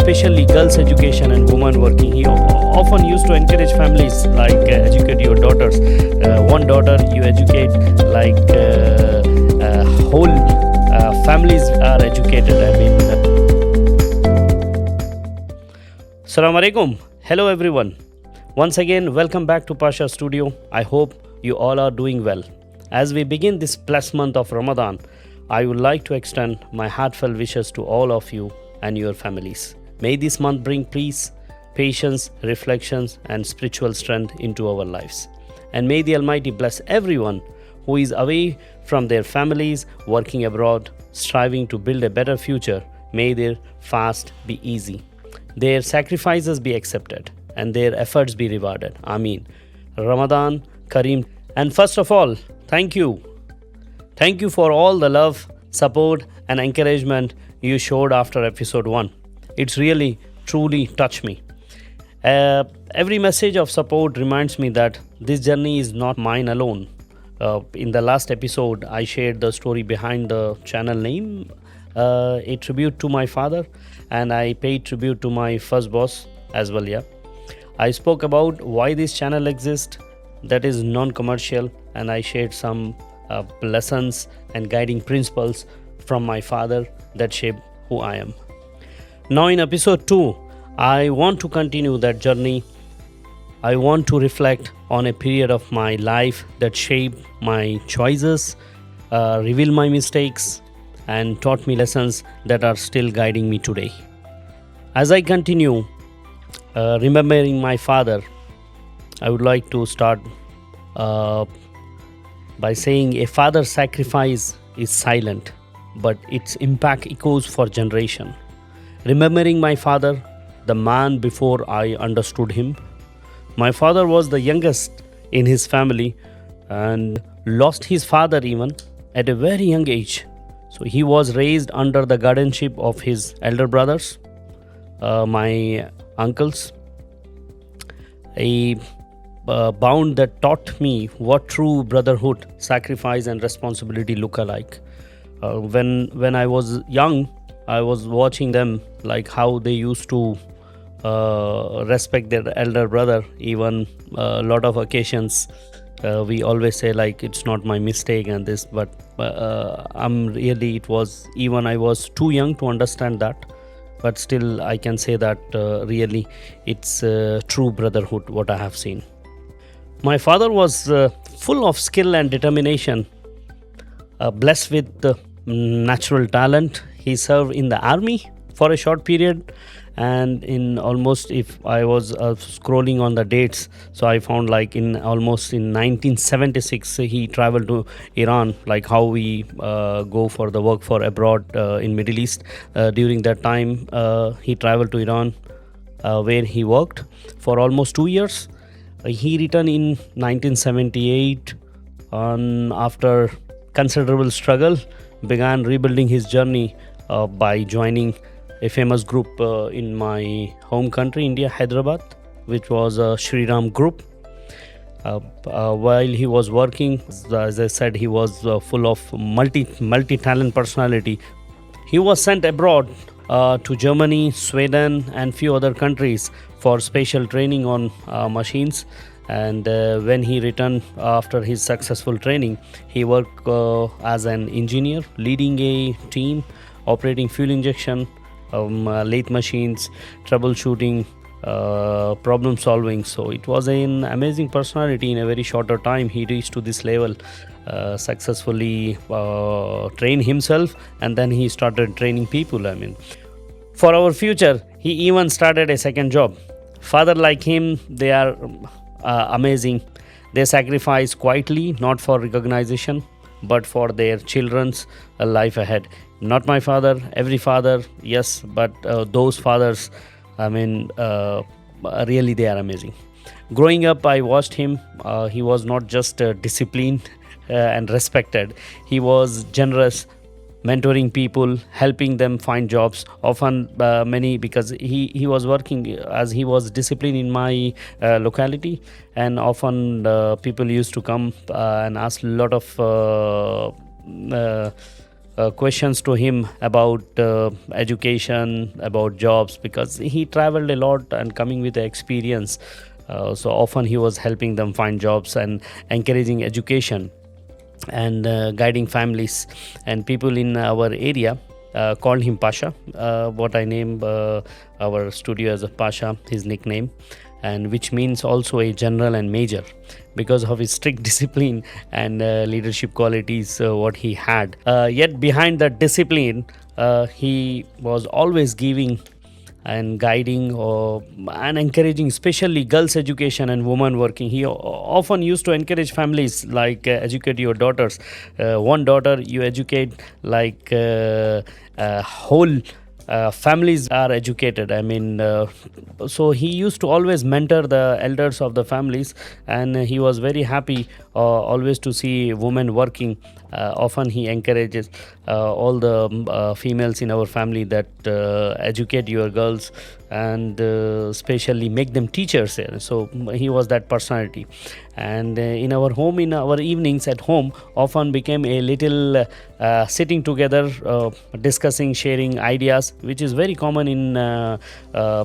especially girls' education and women working. He often used to encourage families like educate your daughters. One daughter you educate, like whole families are educated. Assalamu alaikum. Hello everyone. Once again, welcome back to Pasha Studio. I hope you all are doing well. As we begin this blessed month of Ramadan, I would like to extend my heartfelt wishes to all of you and your families. May this month bring peace, patience, reflections, and spiritual strength into our lives. And may the Almighty bless everyone who is away from their families, working abroad, striving to build a better future. May their fast be easy, their sacrifices be accepted, and their efforts be rewarded. Ameen. Ramadan Kareem. And first of all, thank you. Thank you for all the love, support, and encouragement you showed after episode 1. It's really, truly touched me. Every message of support reminds me that this journey is not mine alone. In the last episode, I shared the story behind the channel name, a tribute to my father, and I paid tribute to my first boss as well. Yeah, I spoke about why this channel exists, that is non-commercial, and I shared some lessons and guiding principles from my father that shape who I am. Now in episode 2, I want to continue that journey. I want to reflect on a period of my life that shaped my choices, revealed my mistakes, and taught me lessons that are still guiding me today. As I continue remembering my father, I would like to start by saying a father's sacrifice is silent, but its impact echoes for generation. Remembering my father, the man before I understood him. My father was the youngest in his family and lost his father even at a very young age. So he was raised under the guardianship of his elder brothers, my uncles. A bound that taught me what true brotherhood, sacrifice, and responsibility look alike. When I was young, I was watching them, like how they used to respect their elder brother. Even a lot of occasions, we always say like it's not my mistake and this, but it was, even I was too young to understand that. But still, I can say that really it's true brotherhood, what I have seen. My father was full of skill and determination, blessed with natural talent. He served in the army for a short period, and in almost, if I was scrolling on the dates, so I found like in 1976 he traveled to Iran, like how we go for the work for abroad in Middle East. During that time he traveled to Iran, where he worked for almost 2 years. He returned in 1978 and after considerable struggle began rebuilding his journey by joining a famous group in my home country, India, Hyderabad, which was a Shri Ram group. While he was working, as I said, he was full of multi-talent personality. He was sent abroad to Germany, Sweden, and few other countries for special training on machines. And when he returned after his successful training, he worked as an engineer, leading a team, operating fuel injection, lathe machines, troubleshooting, problem solving. So it was an amazing personality. In a very shorter time, he reached to this level, successfully trained himself, and then he started training people. For our future, he even started a second job. Father like him, they are amazing. They sacrifice quietly, not for recognition, but for their children's life ahead. Not my father, every father, yes, but those fathers, really they are amazing. Growing up, I watched him. He was not just disciplined and respected. He was generous, mentoring people, helping them find jobs. Often because he was working, as he was disciplined in my locality, and often people used to come and ask a lot of questions to him about education, about jobs, because he traveled a lot and coming with the experience. So often he was helping them find jobs and encouraging education and guiding families and people in our area. Called him Pasha. What I named our studio as a Pasha, his nickname, and which means also a general and major, because of his strict discipline and leadership qualities what he had. Yet behind that discipline, he was always giving and guiding and encouraging, especially girls' education and women working. He often used to encourage families like educate your daughters. One daughter you educate like whole families are educated. I mean, so he used to always mentor the elders of the families, and he was very happy always to see women working. Often he encourages all the females in our family that educate your girls and especially make them teachers. So he was that personality. And in our home, in our evenings at home, often became a little sitting together, discussing, sharing ideas, which is very common in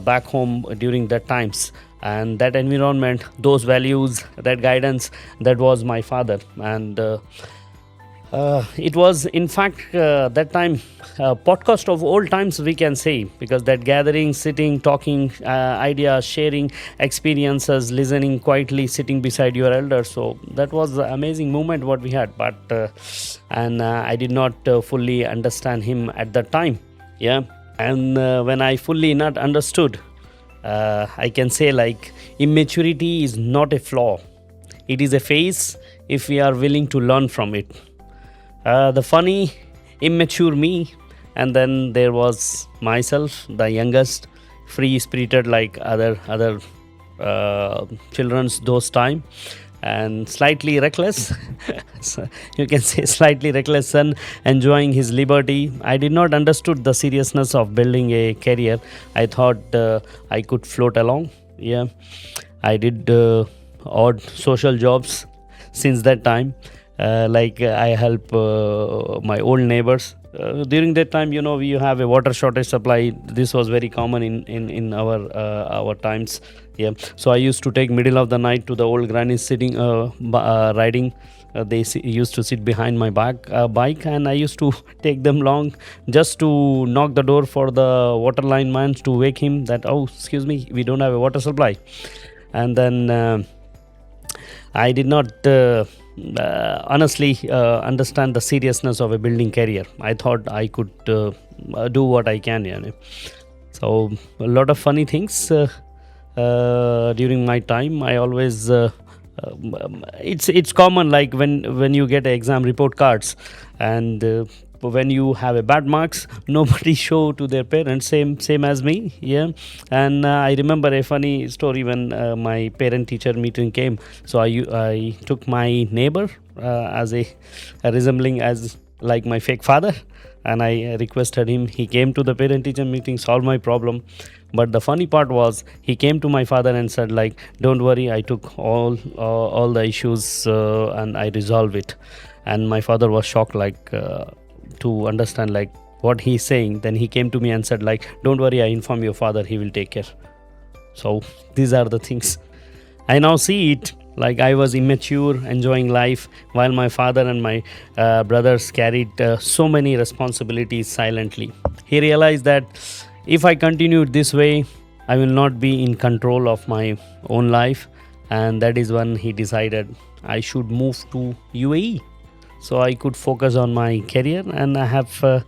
back home during that times. And that environment, those values, that guidance, that was my father. And it was, in fact, that time podcast of old times, we can say, because that gathering, sitting, talking, ideas, sharing experiences, listening quietly, sitting beside your elders. So that was an amazing moment what we had. But and I did not fully understand him at that time. Yeah, and when I fully not understood, I can say like immaturity is not a flaw; it is a phase if we are willing to learn from it. The funny, immature me, and then there was myself, the youngest, free-spirited like other children's those time, and slightly reckless. So you can say slightly reckless son, enjoying his liberty. I did not understood the seriousness of building a career. I thought I could float along. Yeah, I did odd social jobs since that time. Like I help my old neighbors. During that time, we have a water shortage supply. This was very common in our times. Yeah, so I used to take middle of the night to the old grannies sitting riding. They used to sit behind my bike, and I used to take them long just to knock the door for the water line man to wake him that, oh, excuse me, we don't have a water supply. And then I did not honestly understand the seriousness of a building career. I thought I could do what I can. So a lot of funny things during my time. I always it's common, like when you get exam report cards, and when you have a bad marks, nobody show to their parents, same as me. Yeah, and I remember a funny story when my parent teacher meeting came. So I took my neighbor as a resembling as like my fake father, and I requested him. He came to the parent teacher meeting, solved my problem. But the funny part was, he came to my father and said like, don't worry, I took all the issues and I resolved it. And my father was shocked, like to understand like what he's saying. Then he came to me and said like, don't worry, I inform your father, he will take care. So these are the things I now see it. Like I was immature, enjoying life, while my father and my brothers carried so many responsibilities silently. He realized that if I continued this way, I will not be in control of my own life. And that is when he decided I should move to UAE, so I could focus on my career. And I have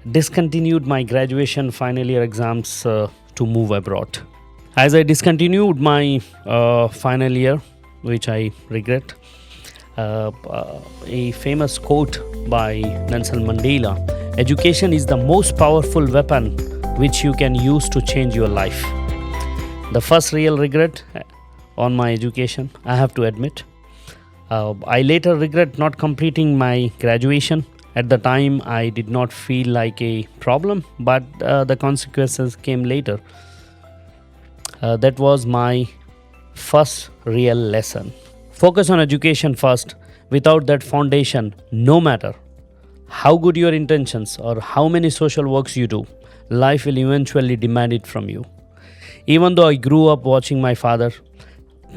discontinued my graduation final year exams to move abroad. As I discontinued my final year, which I regret, a famous quote by Nelson Mandela: education is the most powerful weapon which you can use to change your life. The first real regret on my education, I have to admit. I later regret not completing my graduation. At the time, I did not feel like a problem, but the consequences came later. That was my first real lesson. Focus on education first. Without that foundation, no matter how good your intentions or how many social works you do, life will eventually demand it from you. Even though I grew up watching my father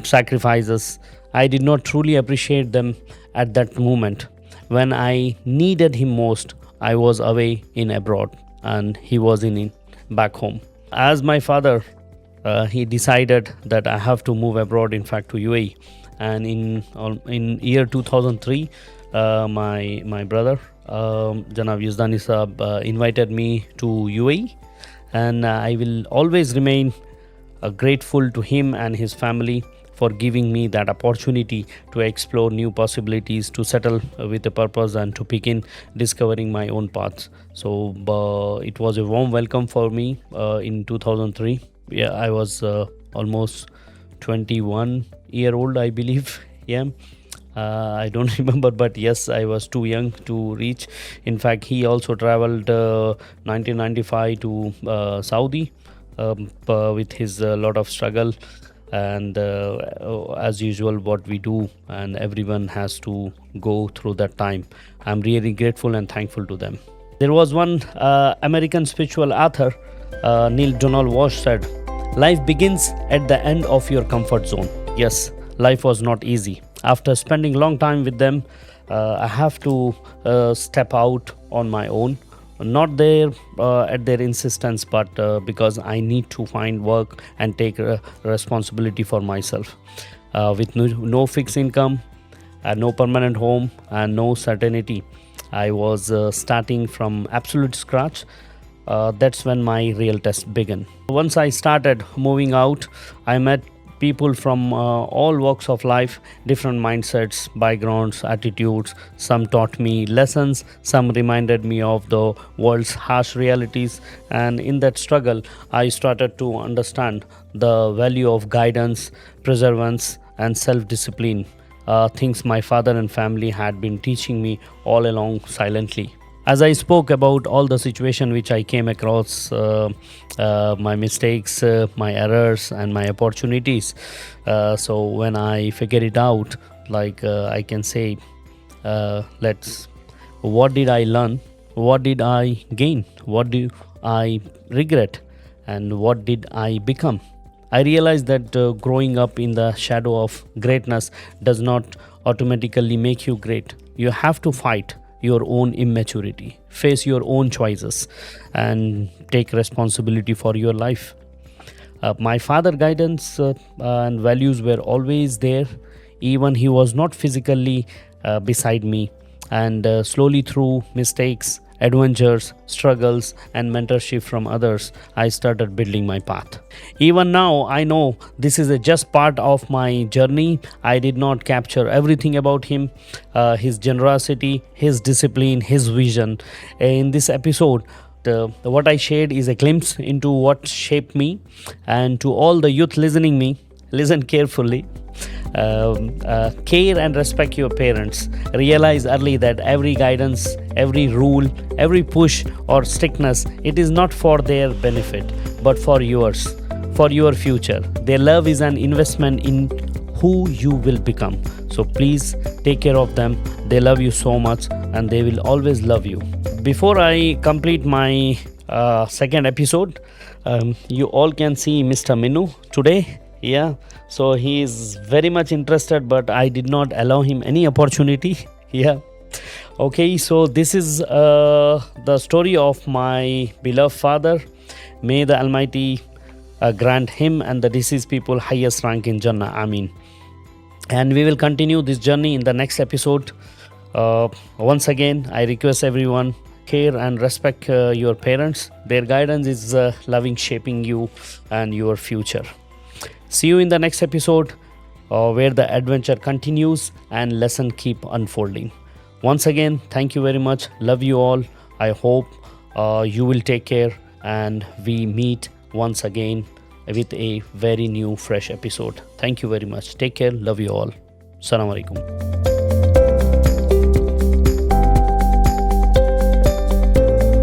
sacrifices, I did not truly appreciate them at that moment. When I needed him most, I was away in abroad and he was in back home. As my father, he decided that I have to move abroad, in fact, to UAE. And in year 2003, my brother, Janab Yuzdani Saab, invited me to UAE, and I will always remain grateful to him and his family for giving me that opportunity to explore new possibilities, to settle with a purpose, and to begin discovering my own paths. So it was a warm welcome for me in 2003. Yeah, I was almost 21-year-old, I believe. Yeah. I don't remember, but yes, I was too young to reach. In fact, he also traveled 1995 to Saudi with his lot of struggle, and as usual what we do, and everyone has to go through that time. I'm really grateful and thankful to them. There was one American spiritual author, Neil Donald Walsh, said, life begins at the end of your comfort zone. Yes, life was not easy. After spending long time with them, I have to step out on my own, not there at their insistence, but because I need to find work and take responsibility for myself. With no fixed income, no permanent home, and no certainty, I was starting from absolute scratch. That's when my real test began. Once I started moving out, I met people from all walks of life, different mindsets, backgrounds, attitudes. Some taught me lessons, some reminded me of the world's harsh realities, and in that struggle I started to understand the value of guidance, perseverance, and self-discipline, things my father and family had been teaching me all along silently. As I spoke about all the situation which I came across, my mistakes, my errors, and my opportunities. So when I figured it out, I can say, what did I learn? What did I gain? What do I regret? And what did I become? I realized that growing up in the shadow of greatness does not automatically make you great. You have to fight your own immaturity, face your own choices, and take responsibility for your life. My father guidance and values were always there, even he was not physically beside me. And slowly through mistakes, adventures, struggles, and mentorship from others, I started building my path. Even now, I know this is just part of my journey. I did not capture everything about him, his generosity, his discipline, his vision. In this episode, what I shared is a glimpse into what shaped me. And to all the youth listening me, listen carefully. Care and respect your parents. Realize early that every guidance, every rule, every push or strictness, it is not for their benefit, but for yours, for your future. Their love is an investment in who you will become. So please take care of them. They love you so much, and they will always love you. Before I complete my second episode, you all can see Mr. Minu today. Yeah, so he is very much interested, but I did not allow him any opportunity. Yeah. Okay, so this is the story of my beloved father. May the Almighty grant him and the deceased people highest rank in Jannah. Ameen. And we will continue this journey in the next episode. Once again, I request everyone, care and respect your parents. Their guidance is loving, shaping you and your future. See you in the next episode where the adventure continues and lesson keep unfolding. Once again, thank you very much. Love you all. I hope you will take care, and we meet once again with a very new fresh episode. Thank you very much. Take care. Love you all. Assalamu alaikum.